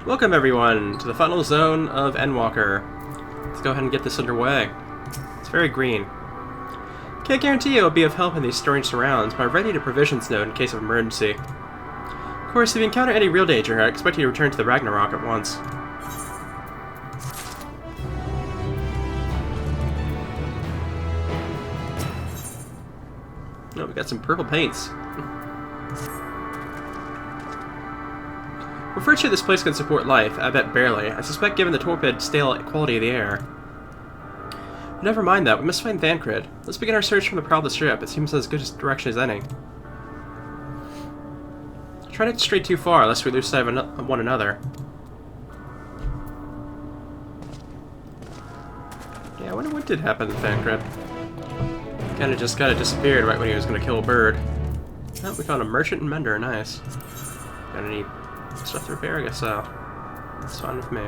Welcome everyone to the final zone of Endwalker. Let's go ahead and get this underway. It's very green. Can't guarantee it will be of help in these strange surrounds, but I'm ready to provisions node in case of emergency. Of course, if you encounter any real danger, I expect you to return to the Ragnarok at once. Oh, we got some purple paints. Virtually this place can support life, I bet barely. I suspect given the torpid, stale quality of the air. Never mind that, we must find Thancred. Let's begin our search from the prow of the ship. It seems as good a direction as any. Try not to stray too far, lest we lose sight of one another. Yeah, I wonder what did happen to Thancred. Kinda disappeared right when he was gonna kill a bird. Oh, we found a merchant and mender, nice. Got any stuff to repair? I guess so. That's fine with me.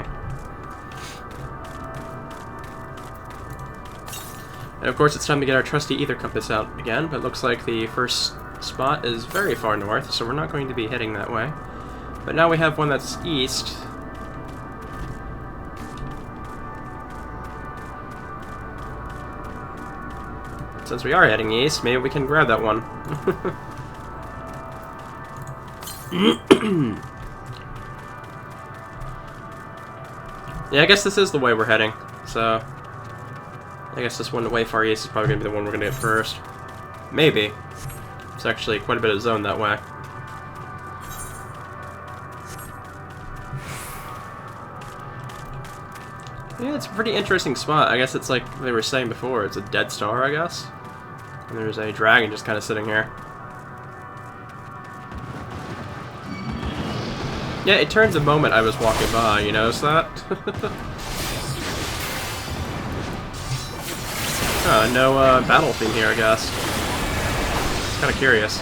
And of course it's time to get our trusty ether compass out again, but it looks like the first spot is very far north, so we're not going to be heading that way. But now we have one that's east. Since we are heading east, maybe we can grab that one. Yeah, I guess this is the way we're heading, so I guess this one way far east is probably going to be the one we're going to get first. Maybe. It's actually quite a bit of zone that way. Yeah, it's a pretty interesting spot. I guess it's like they were saying before, it's a dead star, I guess. And there's a dragon just kind of sitting here. Yeah, it turns the moment I was walking by, you notice that? No battle theme here, I guess. It's kind of curious.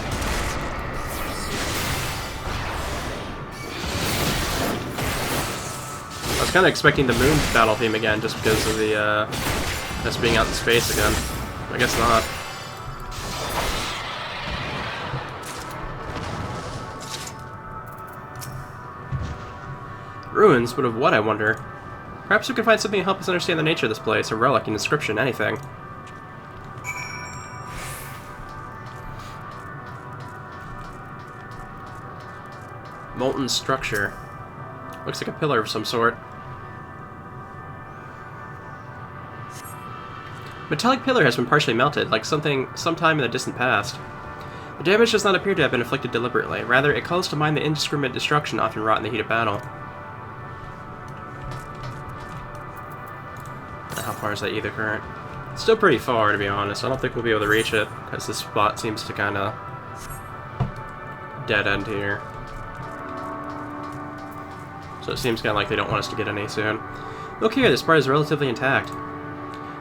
I was kind of expecting the moon battle theme again, just because of the, us being out in space again. I guess not. Ruins, but of what, I wonder? Perhaps we can find something to help us understand the nature of this place, a relic, an inscription, anything. Molten structure. Looks like a pillar of some sort. Metallic pillar has been partially melted, like sometime in the distant past. The damage does not appear to have been inflicted deliberately. Rather, it calls to mind the indiscriminate destruction often wrought in the heat of battle. How far is that ether current? It's still pretty far, to be honest. I don't think we'll be able to reach it, because this spot seems to kind of dead end here. So it seems kind of like they don't want us to get any soon. Look here, this part is relatively intact.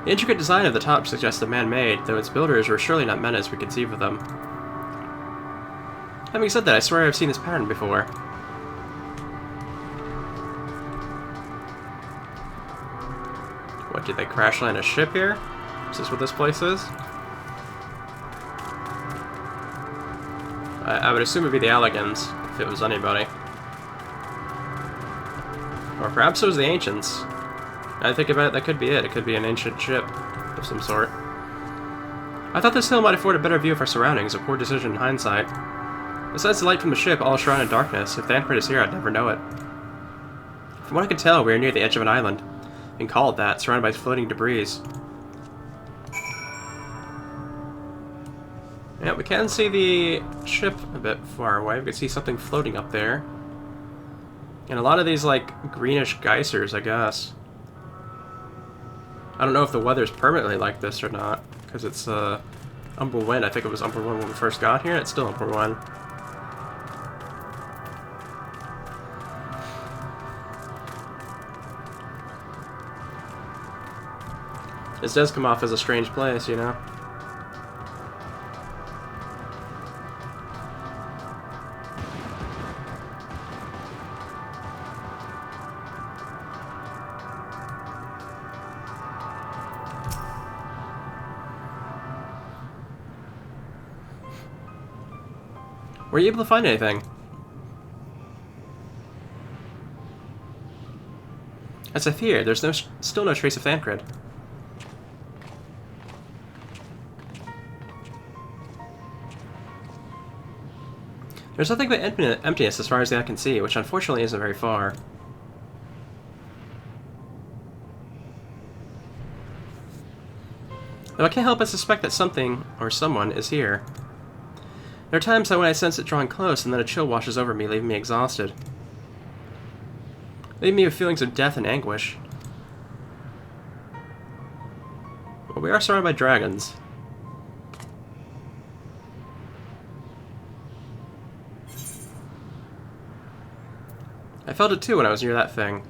The intricate design of the top suggests a man-made, though its builders were surely not men as we conceive of them. Having said that, I swear I've seen this pattern before. What, did they crash land a ship here? Is this what this place is? I would assume it'd be the Allegans, if it was anybody. Or perhaps it was the Ancients. I think about it, that could be it. It could be an ancient ship of some sort. I thought this hill might afford a better view of our surroundings, a poor decision in hindsight. Besides the light from the ship, all shrouded in darkness. If Thancred is here, I'd never know it. From what I can tell, we are near the edge of an island. And call it that, surrounded by floating debris. Yeah, we can see the ship a bit far away. We can see something floating up there. And a lot of these, like, greenish geysers, I guess. I don't know if the weather's permanently like this or not, because it's, Umber Wind. I think it was Umber Wind when we first got here, and it's still Umber Wind. This does come off as a strange place, you know? Were you able to find anything? As I feared, there's still no trace of Thancred. There's nothing but emptiness as far as the eye can see, which unfortunately isn't very far. Though I can't help but suspect that something, or someone, is here. There are times when I sense it drawing close, and then a chill washes over me, leaving me exhausted. Leaving me with feelings of death and anguish. Well, we are surrounded by dragons. I felt it too when I was near that thing.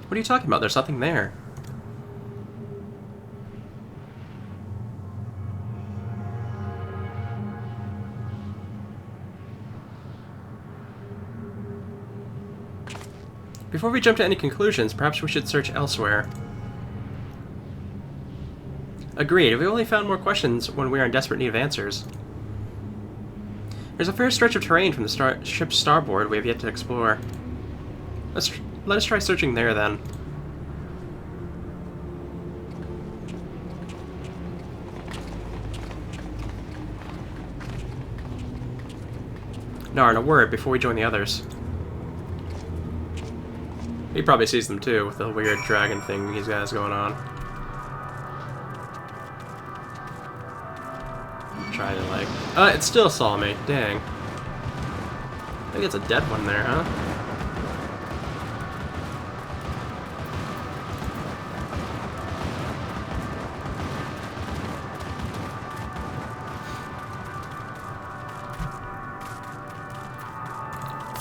What are you talking about? There's nothing there. Before we jump to any conclusions, perhaps we should search elsewhere. Agreed. We only found more questions when we are in desperate need of answers. There's a fair stretch of terrain from the ship's starboard we have yet to explore. Let us try searching there, then. Narn, a word before we join the others. He probably sees them too, with the weird dragon thing these guys going on. Try to, like... it still saw me. Dang. I think it's a dead one there, huh?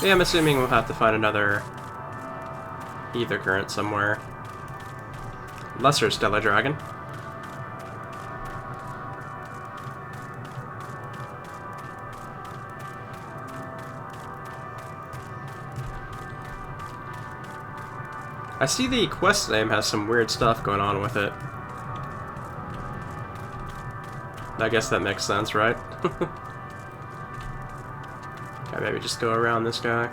Yeah, I'm assuming we'll have to find another ether current somewhere. Lesser Stellar Dragon. I see the quest name has some weird stuff going on with it. I guess that makes sense, right? Okay, maybe just go around this guy.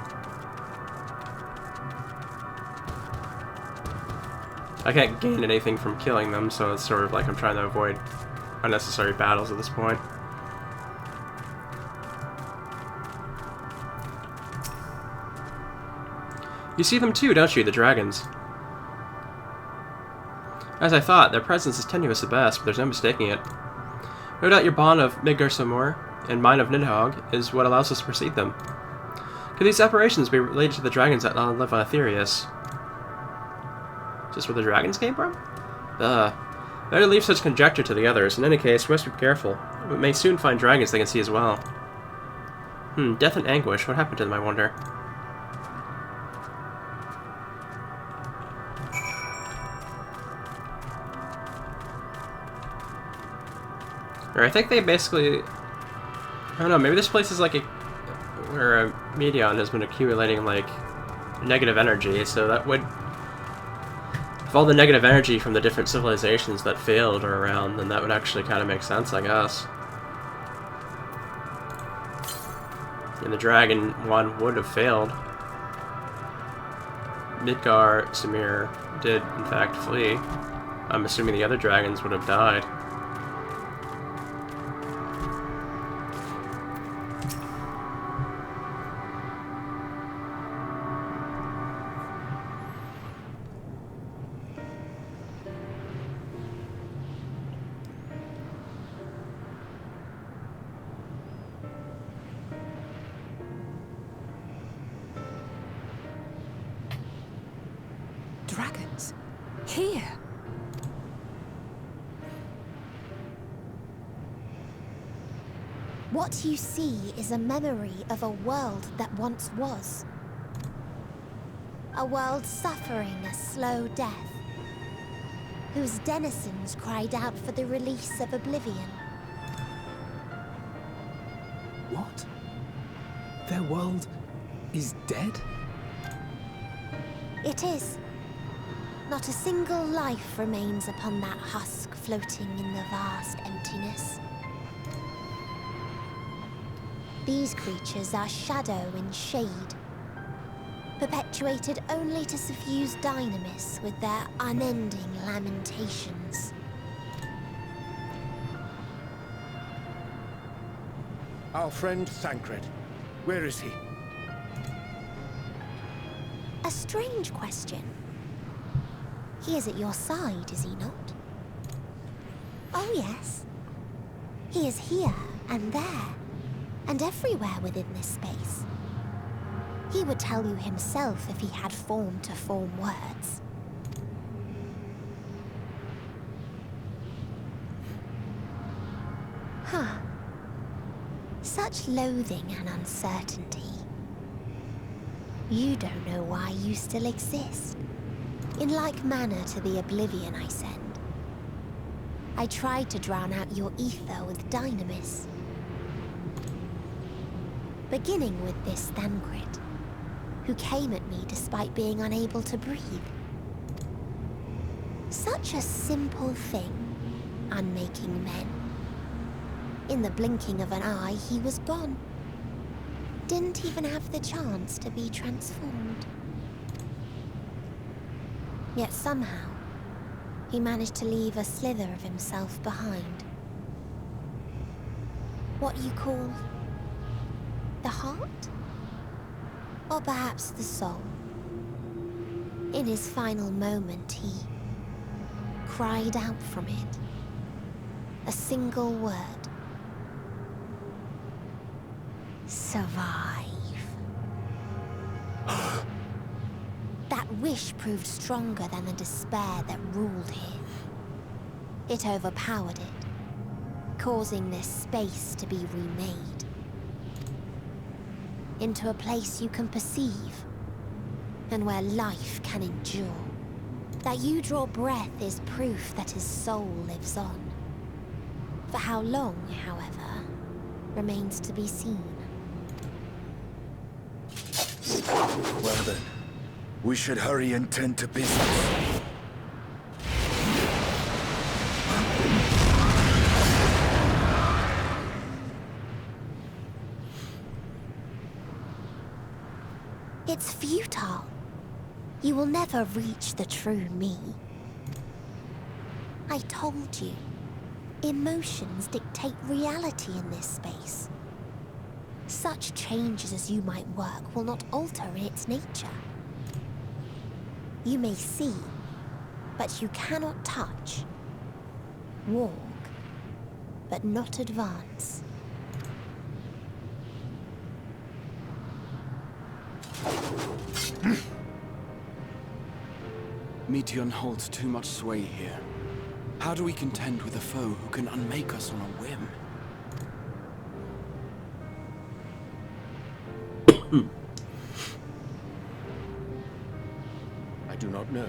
I can't gain anything from killing them, so it's sort of like I'm trying to avoid unnecessary battles at this point. You see them too, don't you, the dragons? As I thought, their presence is tenuous at best, but there's no mistaking it. No doubt your bond of Midgard and mine of Nidhogg is what allows us to perceive them. Could these apparitions be related to the dragons that live on Aetherius? Is this where the dragons came from? Better leave such conjecture to the others. In any case, we must be careful. We may soon find dragons they can see as well. Death and anguish. What happened to them, I wonder? Or I think they basically... I don't know, maybe this place is like where a Medion has been accumulating, like, negative energy, so that would... If all the negative energy from the different civilizations that failed are around, then that would actually kind of make sense, I guess. And the dragon one would have failed. Midgar, Samir did, in fact, flee. I'm assuming the other dragons would have died. Dragons? Here? What you see is a memory of a world that once was. A world suffering a slow death, whose denizens cried out for the release of oblivion. What? Their world is dead? It is. Not a single life remains upon that husk floating in the vast emptiness. These creatures are shadow and shade, perpetuated only to suffuse dynamis with their unending lamentations. Our friend Thancred, where is he? A strange question. He is at your side, is he not? Oh yes. He is here and there, and everywhere within this space. He would tell you himself if he had form to form words. Huh. Such loathing and uncertainty. You don't know why you still exist. In like manner to the oblivion I send. I tried to drown out your ether with dynamis. Beginning with this Thancred, who came at me despite being unable to breathe. Such a simple thing, unmaking men. In the blinking of an eye, he was gone. Didn't even have the chance to be transformed. Yet somehow, he managed to leave a slither of himself behind. What you call the heart? Or perhaps the soul. In his final moment, he cried out from it. A single word. Survive. That wish proved stronger than the despair that ruled here. It overpowered it, causing this space to be remade. Into a place you can perceive, and where life can endure. That you draw breath is proof that his soul lives on. For how long, however, remains to be seen. Well then, we should hurry and tend to business. It's futile. You will never reach the true me. I told you, emotions dictate reality in this space. Such changes as you might work will not alter its nature. You may see, but you cannot touch. Walk, but not advance. Meteon holds too much sway here. How do we contend with a foe who can unmake us on a whim? I do not know.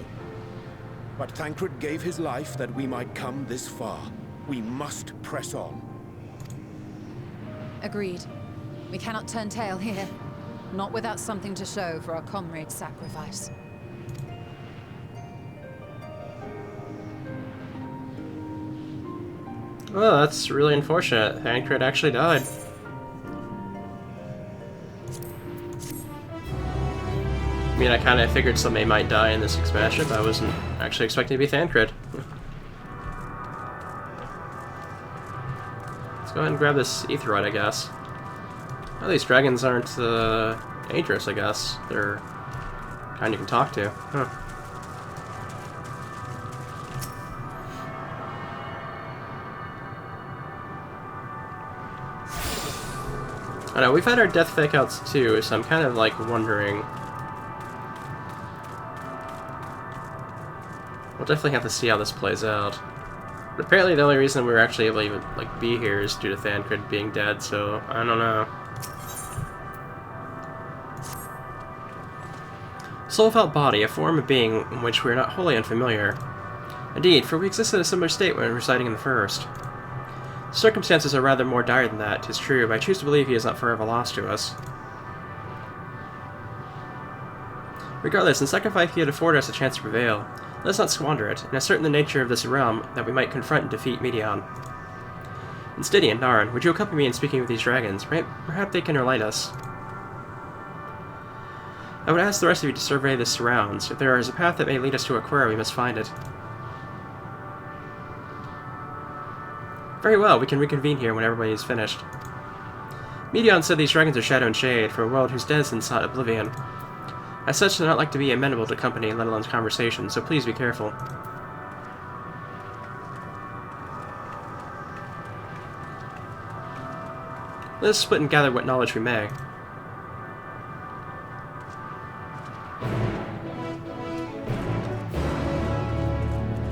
But Thancred gave his life that we might come this far. We must press on. Agreed. We cannot turn tail here. Not without something to show for our comrade's sacrifice. Oh, that's really unfortunate. Thancred actually died. I mean, I kind of figured somebody might die in this expansion, but I wasn't actually expecting to be Thancred. Let's go ahead and grab this Aetheroid, I guess. Well, these dragons aren't dangerous, I guess. They're kind you can talk to. Huh. I know, we've had our death fake outs too, so I'm kind of like wondering. We'll definitely have to see how this plays out. But apparently the only reason we were actually able to even like be here is due to Thancred being dead, so I don't know. Soul without body, a form of being in which we are not wholly unfamiliar. Indeed, for we existed in a similar state when residing in the first. Circumstances are rather more dire than that, 'tis true, but I choose to believe he is not forever lost to us. Regardless, in sacrifice he had afforded us a chance to prevail. Let us not squander it, and ascertain the nature of this realm that we might confront and defeat Medion. And Stydian, Naran, would you accompany me in speaking with these dragons? Perhaps they can enlighten us. I would ask the rest of you to survey the surrounds. If there is a path that may lead us to Aquera, we must find it. Very well, we can reconvene here when everybody is finished. Medion said these dragons are shadow and shade, for a world whose denizens sought oblivion. As such, they do not like to be amenable to company, let alone conversation, so please be careful. Let us split and gather what knowledge we may.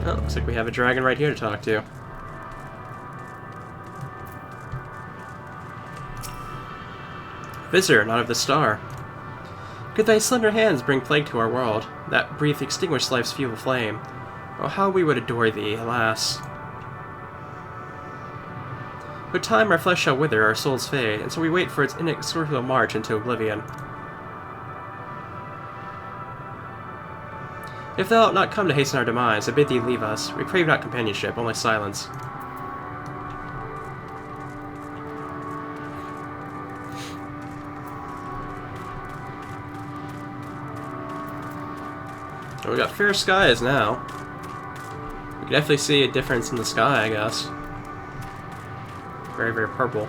Oh, looks like we have a dragon right here to talk to. Visitor, not of the star. Could thy slender hands bring plague to our world, that breath extinguish life's feeble flame? Oh, how we would adore thee, alas. With time our flesh shall wither, our souls fade, and so we wait for its inexorable march into oblivion. If thou art not come to hasten our demise, I bid thee leave us. We crave not companionship, only silence. Oh, we got fair skies now. We can definitely see a difference in the sky, I guess. Very, very purple.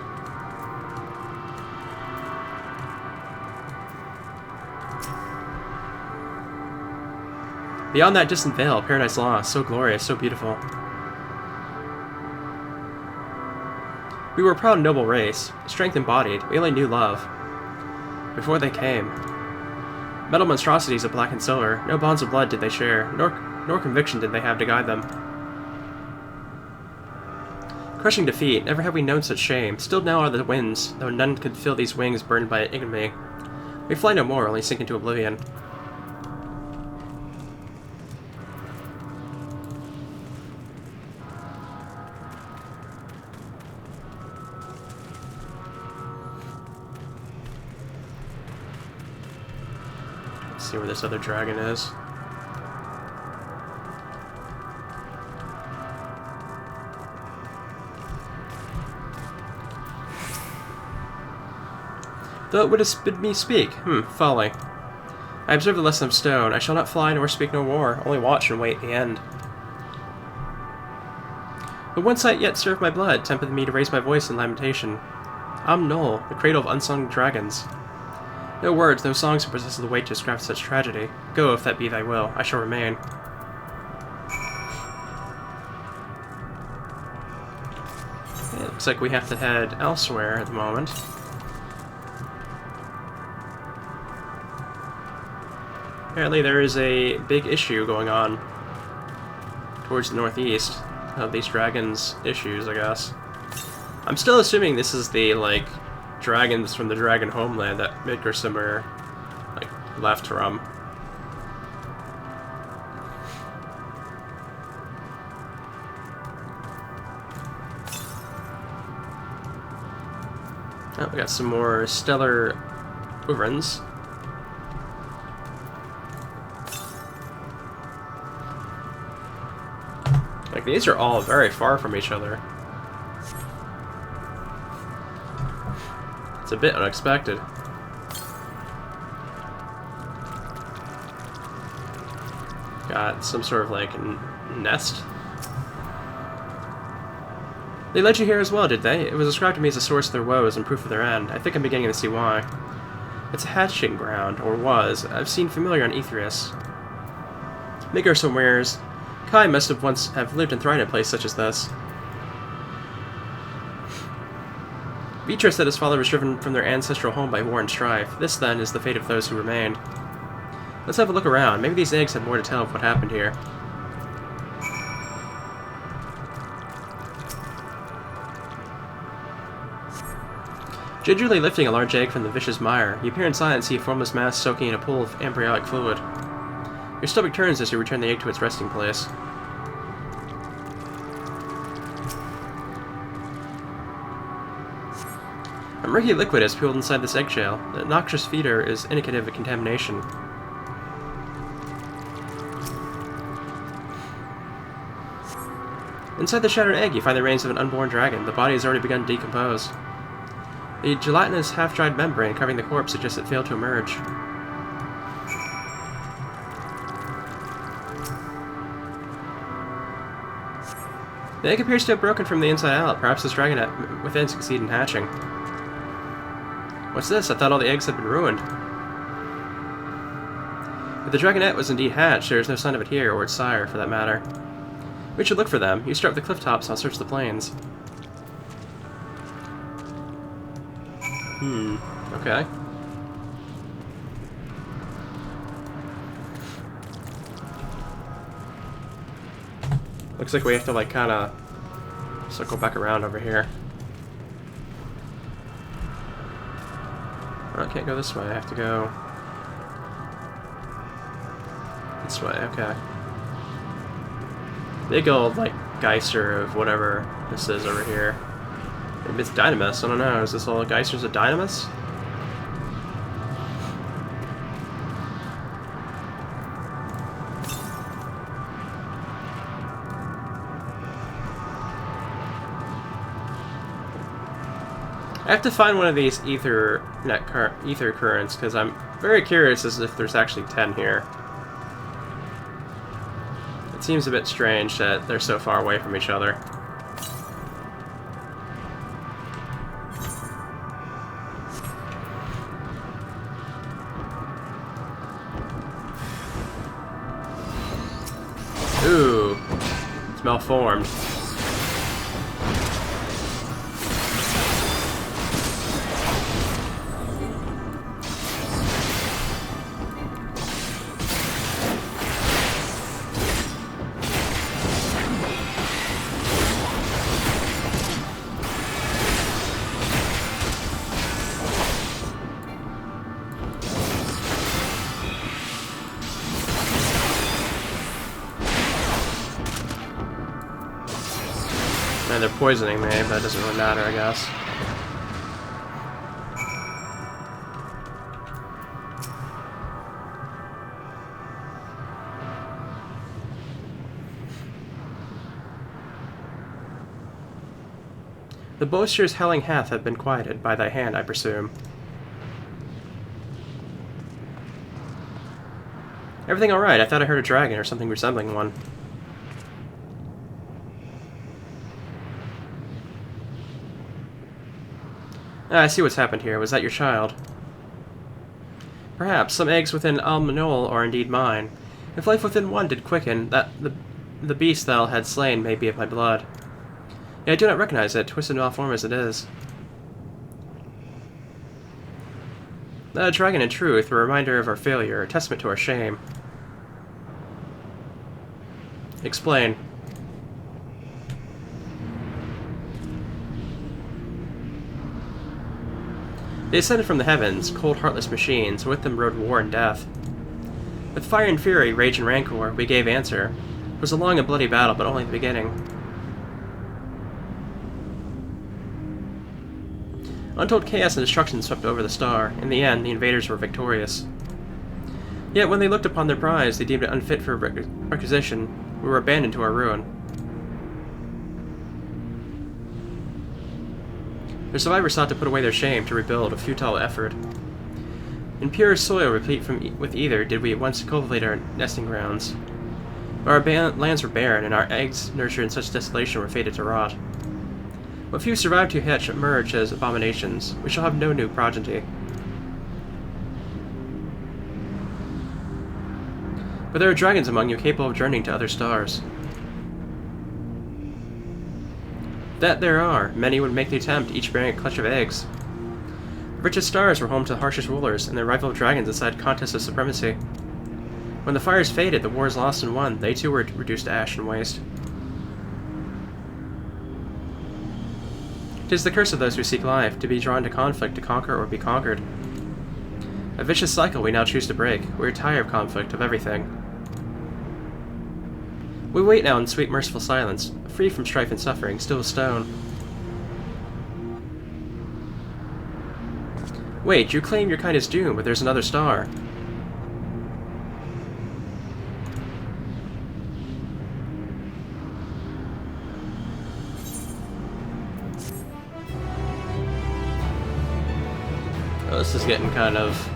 Beyond that distant veil, paradise lost, so glorious, so beautiful. We were a proud and noble race, strength embodied, we only knew love. Before they came. Metal monstrosities of black and silver, no bonds of blood did they share, nor conviction did they have to guide them. Crushing defeat, never have we known such shame, stilled now are the winds, though none could fill these wings burned by ignominy. We fly no more, only sink into oblivion. Let's see where this other dragon is. Though it would have bid me speak. Folly. I observe the lesson of stone. I shall not fly nor speak no more, only watch and wait the end. But one sight yet stirred my blood, tempted me to raise my voice in lamentation. Am Nol, the cradle of unsung dragons. No words, no songs possess the weight to describe such tragedy. Go, if that be thy will. I shall remain. It looks like we have to head elsewhere at the moment. Apparently there is a big issue going on towards the northeast of these dragons' issues, I guess. I'm still assuming this is the, like, dragons from the dragon homeland that Midgarsimmer, like, left from. Oh, we got some more stellar wyverns. Like, these are all very far from each other. It's a bit unexpected. Got some sort of, like, nest. They led you here as well, did they? It was ascribed to me as a source of their woes and proof of their end. I think I'm beginning to see why. It's a hatching ground, or was. I've seen familiar on Aetherius. Midgarsomers. Kai must have once have lived and thrived in a place such as this. Vitra said his father was driven from their ancestral home by war and strife. This, then, is the fate of those who remained. Let's have a look around. Maybe these eggs have more to tell of what happened here. Gingerly lifting a large egg from the vicious mire, you peer inside and see a formless mass soaking in a pool of embryonic fluid. Your stomach turns as you return the egg to its resting place. A murky liquid has pooled inside this eggshell. The noxious feeder is indicative of contamination. Inside the shattered egg, you find the remains of an unborn dragon. The body has already begun to decompose. The gelatinous, half-dried membrane covering the corpse suggests it failed to emerge. The egg appears to have broken from the inside out. Perhaps this dragonette within succeeded in hatching. What's this? I thought all the eggs had been ruined. If the dragonette was indeed hatched, there is no sign of it here, or its sire, for that matter. We should look for them. You start with the cliff tops, I'll search the plains. Okay. Looks like we have to, like, kinda circle back around over here. Oh, I can't go this way. I have to go this way. Okay. Big old, like, geyser of whatever this is over here. Maybe it's Dynamis. I don't know. Is this all geysers of Dynamis? I have to find one of these ether currents, because I'm very curious as if there's actually 10 here. It seems a bit strange that they're so far away from each other. Ooh, it's malformed. And they're poisoning me, but it doesn't really matter, I guess. The boaster's howling hath have been quieted by thy hand, I presume. Everything alright? I thought I heard a dragon or something resembling one. Ah, I see what's happened here. Was that your child? Perhaps. Some eggs within Almanol are indeed mine. If life within one did quicken, that the beast thou had slain may be of my blood. Yet I do not recognize it, twisted and malformed as it is. A dragon, in truth, a reminder of our failure, a testament to our shame. Explain. They ascended from the heavens, cold, heartless machines, and with them rode war and death. With fire and fury, rage and rancor, we gave answer. It was a long and bloody battle, but only the beginning. Untold chaos and destruction swept over the star. In the end, the invaders were victorious. Yet when they looked upon their prize, they deemed it unfit for requisition. We were abandoned to our ruin. The survivors sought to put away their shame, to rebuild, a futile effort. In pure soil replete with ether did we at once cultivate our nesting grounds. But our lands were barren, and our eggs, nurtured in such desolation, were fated to rot. What few survived to hatch emerged as abominations. We shall have no new progeny. But there are dragons among you capable of journeying to other stars. That there are. Many would make the attempt, each bearing a clutch of eggs. The richest stars were home to the harshest rulers, and their rival dragons decide contests of supremacy. When the fires faded, the wars lost and won, they too were reduced to ash and waste. 'Tis the curse of those who seek life, to be drawn to conflict, to conquer or be conquered. A vicious cycle we now choose to break. We are tired of conflict, of everything. We wait now in sweet merciful silence, free from strife and suffering, still as stone. Wait, you claim your kind is doomed, but there's another star. this is getting kind of...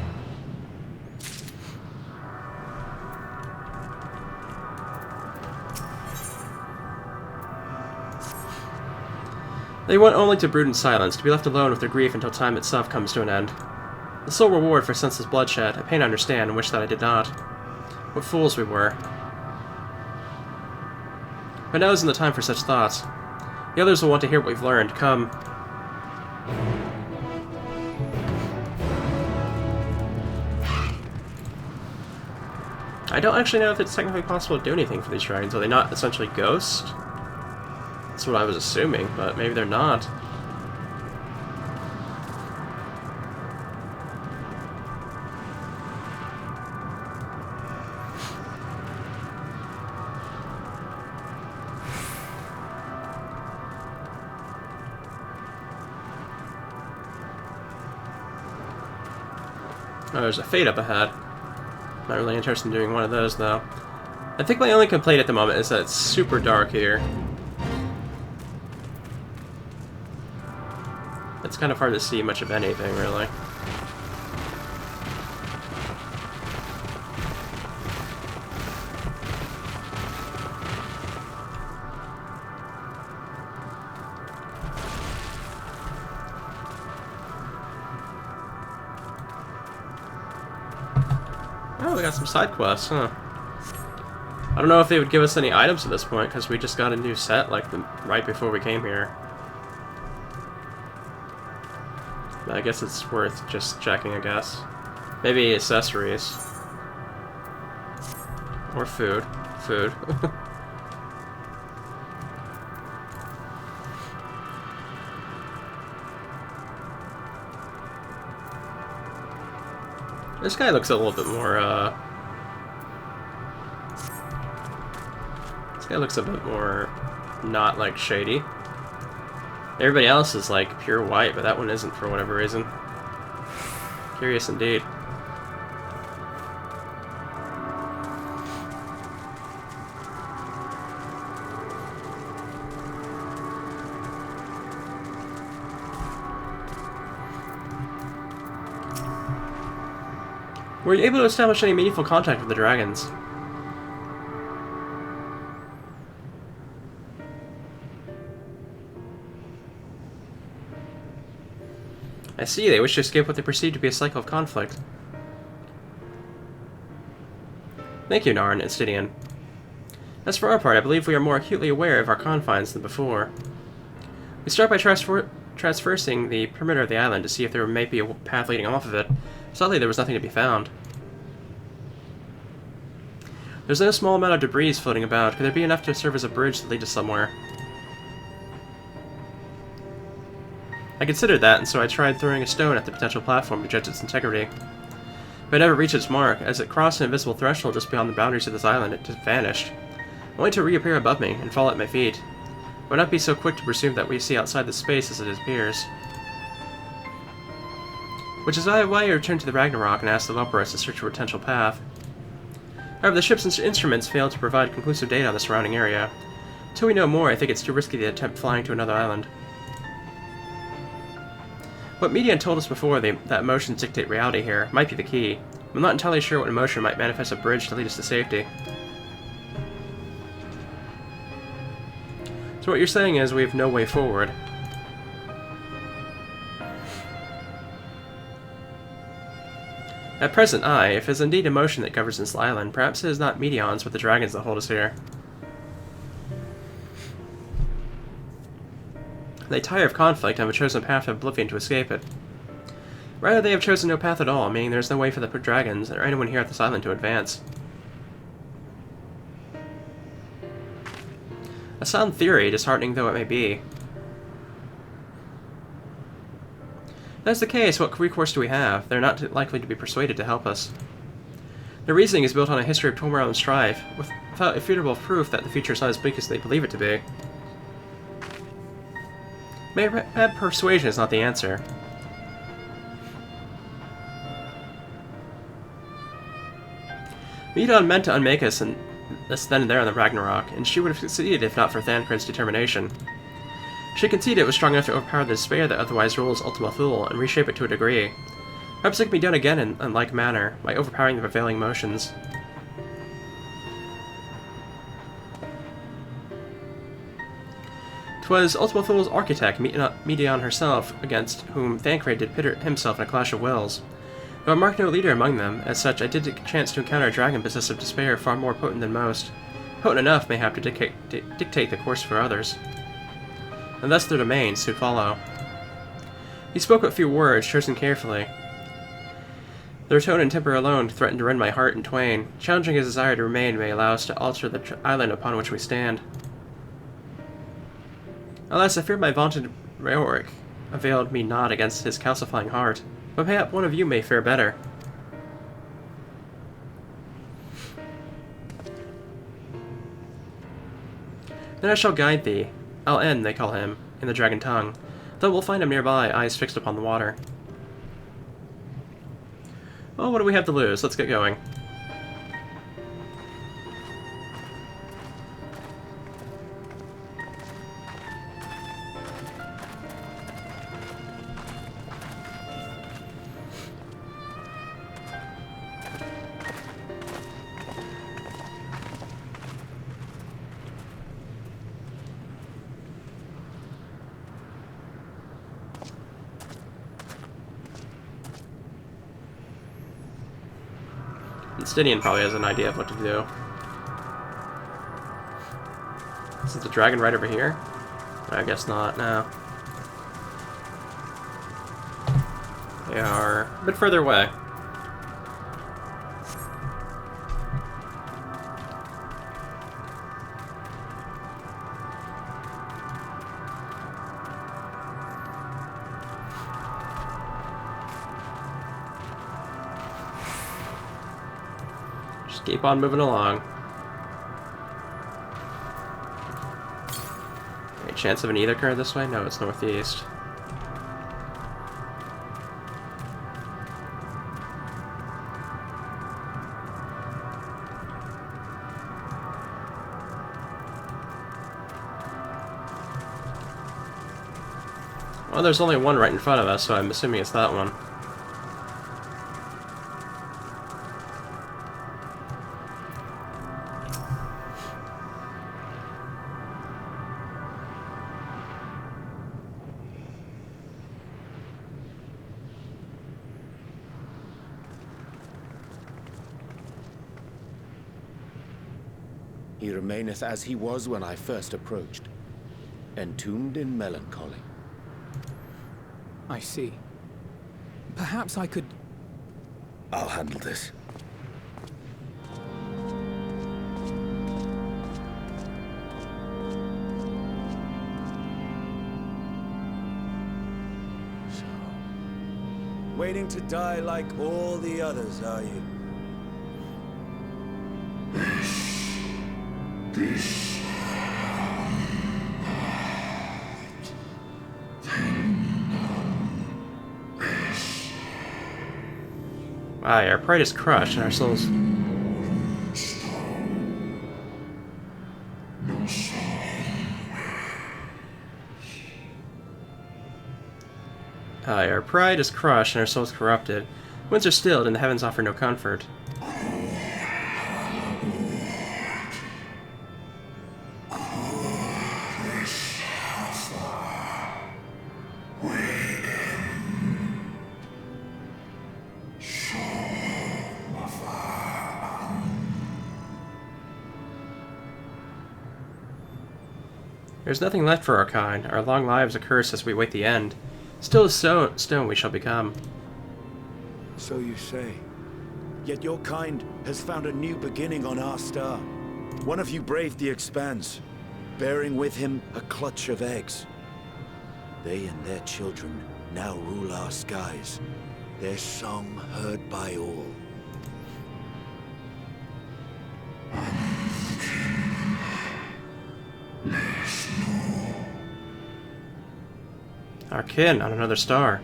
They want only to brood in silence, to be left alone with their grief until time itself comes to an end. The sole reward for senseless bloodshed, a pain I understand and wish that I did not. What fools we were. But now isn't the time for such thoughts. The others will want to hear what we've learned. Come. I don't actually know if it's technically possible to do anything for these dragons. Are they not essentially ghosts? That's what I was assuming, but maybe they're not. Oh, there's a fate up ahead. Not really interested in doing one of those, though. I think my only complaint at the moment is that it's super dark here. It's kind of hard to see much of anything, really. Oh, we got some side quests, huh? I don't know if they would give us any items at this point, because we just got a new set, like, right before we came here. But I guess it's worth just checking, I guess. Maybe accessories. Or food. Food. This guy looks a little bit more, This guy looks a bit more not, like, shady. Everybody else is, like, pure white, but that one isn't for whatever reason. Curious indeed. Were you able to establish any meaningful contact with the dragons? I see, they wish to escape what they perceive to be a cycle of conflict. Thank you, Narn and Stydian. As for our part, I believe we are more acutely aware of our confines than before. We start by traversing the perimeter of the island to see if there may be a path leading off of it. Sadly, there was nothing to be found. There's no small amount of debris floating about. Could there be enough to serve as a bridge that leads us somewhere? I considered that, and so I tried throwing a stone at the potential platform to judge its integrity. But it never reached its mark. As it crossed an invisible threshold just beyond the boundaries of this island, it just vanished, only to reappear above me and fall at my feet. I would not be so quick to presume that we see outside this space as it appears. Which is why I returned to the Ragnarok and asked the Loporus to search for a potential path. However, the ship's instruments failed to provide conclusive data on the surrounding area. Until we know more, I think it's too risky to attempt flying to another island. What media told us before that emotions dictate reality here might be the key. I'm not entirely sure what emotion might manifest a bridge to lead us to safety. So what you're saying is we have no way forward. At present, if it is indeed emotion that governs this island, perhaps it is not Medions but the dragons that hold us here. They tire of conflict and have chosen a path of oblivion to escape it. Rather, they have chosen no path at all, meaning there is no way for the dragons or anyone here at this island to advance. A sound theory, disheartening though it may be. If that's the case, what recourse do we have? They're not likely to be persuaded to help us. Their reasoning is built on a history of turmoil and strife, without irrefutable proof that the future is not as bleak as they believe it to be. Maybe persuasion is not the answer. Medon meant to unmake us then and there on the Ragnarok, and she would have succeeded if not for Thancred's determination. She conceded it was strong enough to overpower the despair that otherwise rules Ultima Thule and reshape it to a degree. Perhaps it can be done again in like manner, by overpowering the prevailing motions. 'Twas Ultima Thule's architect, Medion herself, against whom Thancred did pit himself in a clash of wills. Though I marked no leader among them, as such I did chance to encounter a dragon possessed of despair far more potent than most. Potent enough, mayhap, to dictate the course for others. And thus their domains to follow. He spoke but few words, chosen carefully. Their tone and temper alone threatened to rend my heart in twain. Challenging his desire to remain may allow us to alter the island upon which we stand. Alas, I fear my vaunted rhetoric availed me not against his calcifying heart. But mayhap one of you may fare better. Then I shall guide thee. Al-En, they call him, in the dragon tongue. Though we'll find him nearby, eyes fixed upon the water. Well, what do we have to lose? Let's get going. Stidian probably has an idea of what to do. Is the dragon right over here? I guess not, no. They are a bit further away. Keep on moving along. Any chance of an ether current this way? No, it's northeast. Well, there's only one right in front of us, so I'm assuming it's that one. He remaineth as he was when I first approached, entombed in melancholy. I see. Perhaps I could... I'll handle this. Waiting to die like all the others, are you? Aye, our pride is crushed and our souls... Aye, our pride is crushed and our souls corrupted. Winds are stilled and the heavens offer no comfort. There's nothing left for our kind. Our long lives a curse as we wait the end. Still as stone we shall become. So you say. Yet your kind has found a new beginning on our star. One of you braved the expanse, bearing with him a clutch of eggs. They and their children now rule our skies, their song heard by all. Our kin on another star.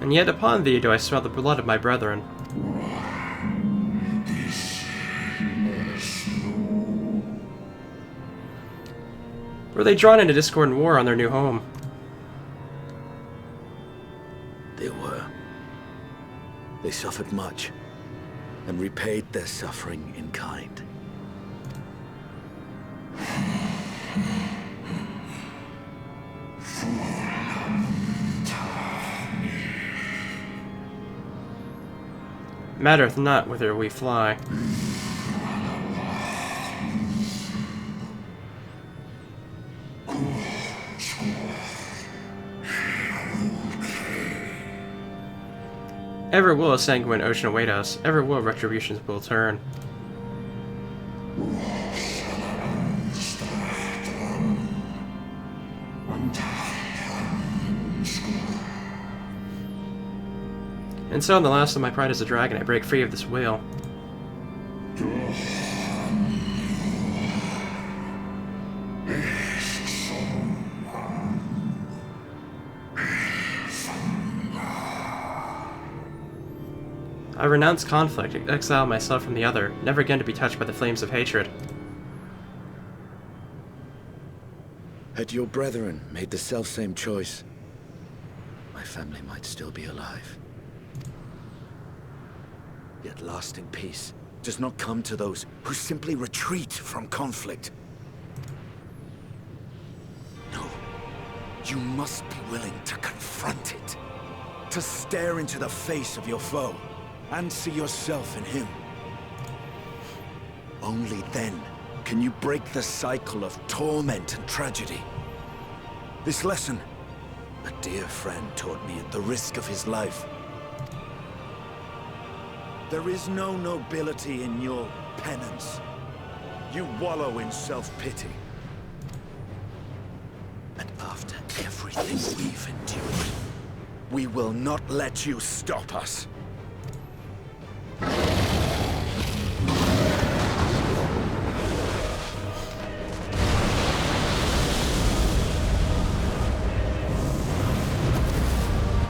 And yet upon thee do I smell the blood of my brethren. Were they drawn into discord and war on their new home? They were. They suffered much, and repaid their suffering in kind. Mattereth not whither we fly. Ever will a sanguine ocean await us, ever will retributions will turn. And so, in the last of my pride as a dragon, I break free of this whale. I renounce conflict, exile myself from the other, never again to be touched by the flames of hatred. Had your brethren made the selfsame choice, my family might still be alive. Yet lasting peace does not come to those who simply retreat from conflict. No, you must be willing to confront it, to stare into the face of your foe, and see yourself in him. Only then can you break the cycle of torment and tragedy. This lesson, a dear friend taught me at the risk of his life. There is no nobility in your penance. You wallow in self-pity. And after everything we've endured, we will not let you stop us.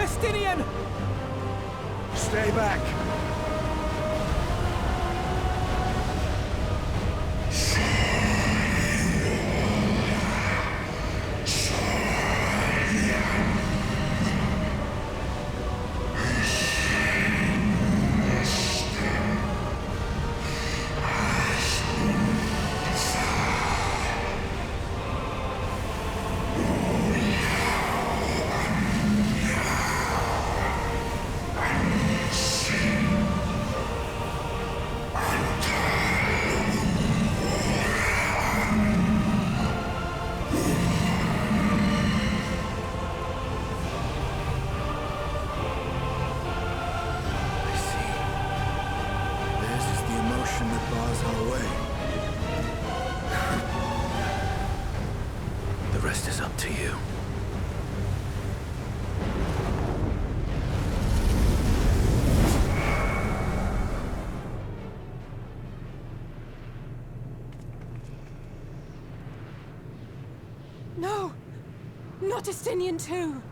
Estinian! Stay back! The rest is up to you. No! Not Estinian too!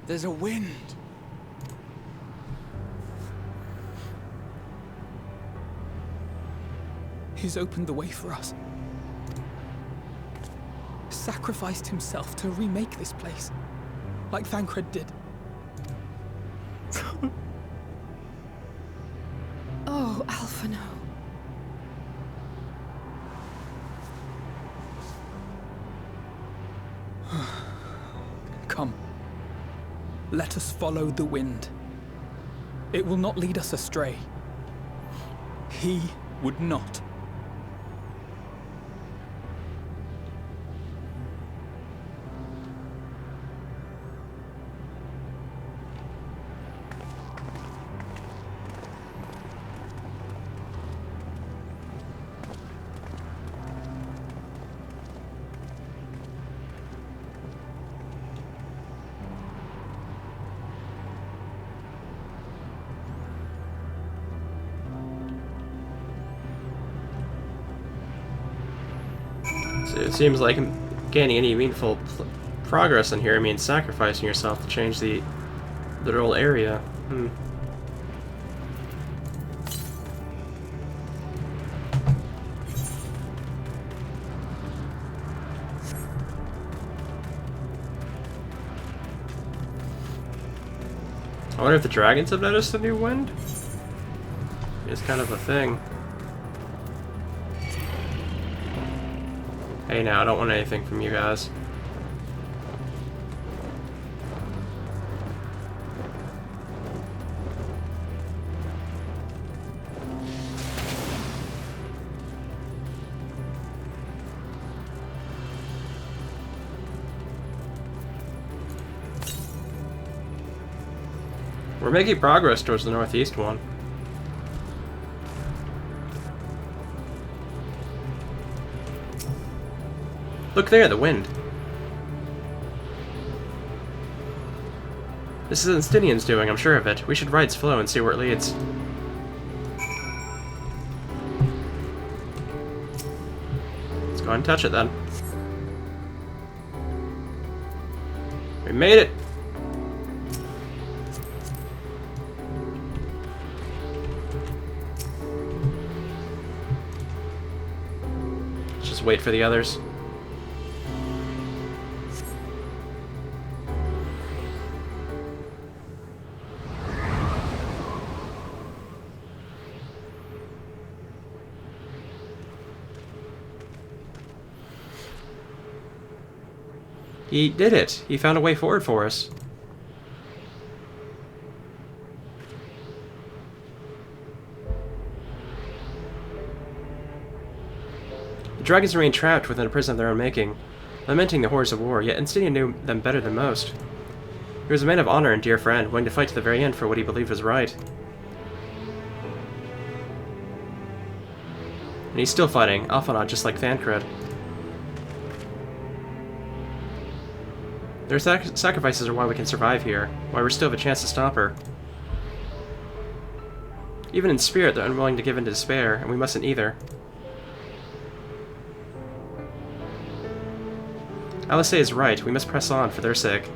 There's a wind. He's opened the way for us. Sacrificed himself to remake this place, like Thancred did. Oh, Alphino. Come. Let us follow the wind. It will not lead us astray. He would not. So it seems like gaining any meaningful progress in here means sacrificing yourself to change the literal area. I wonder if the dragons have noticed the new wind? It's kind of a thing. Hey now, I don't want anything from you guys. We're making progress towards the northeast one. Look there, the wind. This is Instinian's doing, I'm sure of it. We should ride its flow and see where it leads. Let's go ahead and touch it then. We made it! Just wait for the others. He did it! He found a way forward for us. The dragons remain trapped within a prison of their own making, lamenting the horrors of war, yet Instinian knew them better than most. He was a man of honor and dear friend, willing to fight to the very end for what he believed was right. And he's still fighting, Alphanot just like Thancred. Their sacrifices are why we can survive here, why we still have a chance to stop her. Even in spirit, they're unwilling to give in to despair, and we mustn't either. Alisei is right, we must press on for their sake.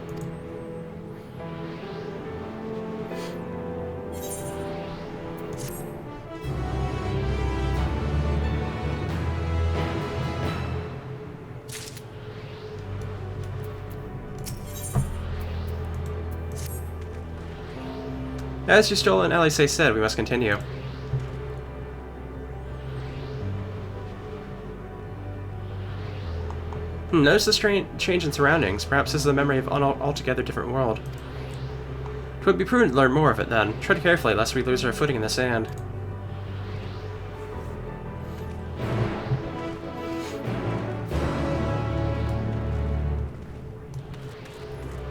As Justol and Alisei said, we must continue. Notice the change in surroundings. Perhaps this is a memory of an altogether different world. It would be prudent to learn more of it then. Tread carefully, lest we lose our footing in the sand.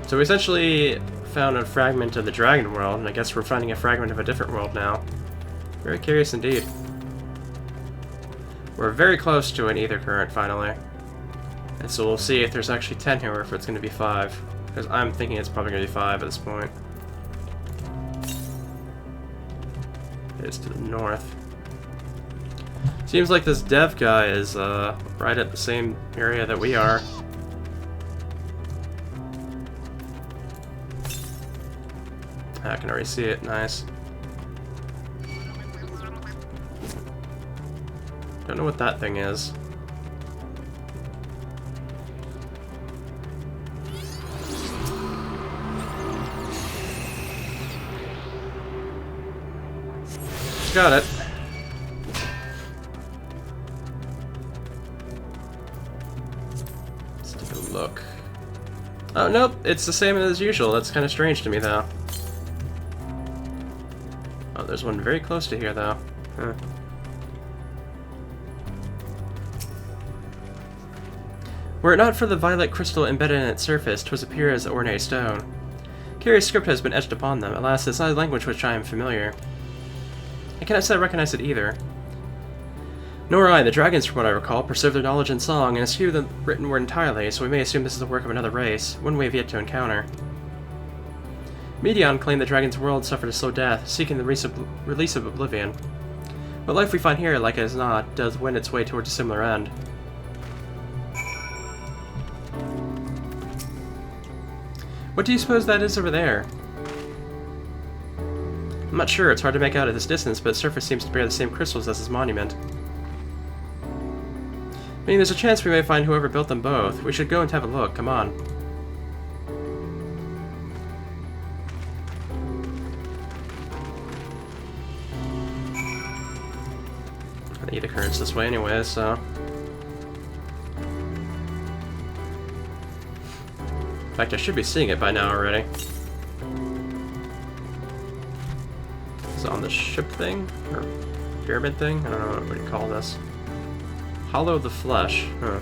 So we essentially found a fragment of the Dragon World, and I guess we're finding a fragment of a different world now. Very curious indeed. We're very close to an ether current, finally. And so we'll see if there's actually 10 here, or if it's going to be 5. Because I'm thinking it's probably going to be 5 at this point. It's to the north. Seems like this dev guy is right at the same area that we are. I can already see it, nice. Don't know what that thing is. Got it. Let's take a look. Oh, nope, it's the same as usual. That's kind of strange to me, though. Oh, there's one very close to here, though. Huh. Were it not for the violet crystal embedded in its surface, 'twas appear as ordinary stone. Curious script has been etched upon them. Alas, it's not a language which I am familiar. I cannot say I recognize it either. Nor I. The dragons, from what I recall, preserve their knowledge in song, and eschew the written word entirely, so we may assume this is the work of another race, one we have yet to encounter. Medion claimed the dragon's world suffered a slow death, seeking the release of oblivion. But life we find here, like as not, does wend its way towards a similar end. What do you suppose that is over there? I'm not sure, it's hard to make out at this distance, but its surface seems to bear the same crystals as his monument. I mean, there's a chance we may find whoever built them both. We should go and have a look, come on. The Edda current's this way anyway, so... In fact, I should be seeing it by now already. Is it on the ship thing? Or pyramid thing? I don't know what you call this. Hollow the Flesh. Huh.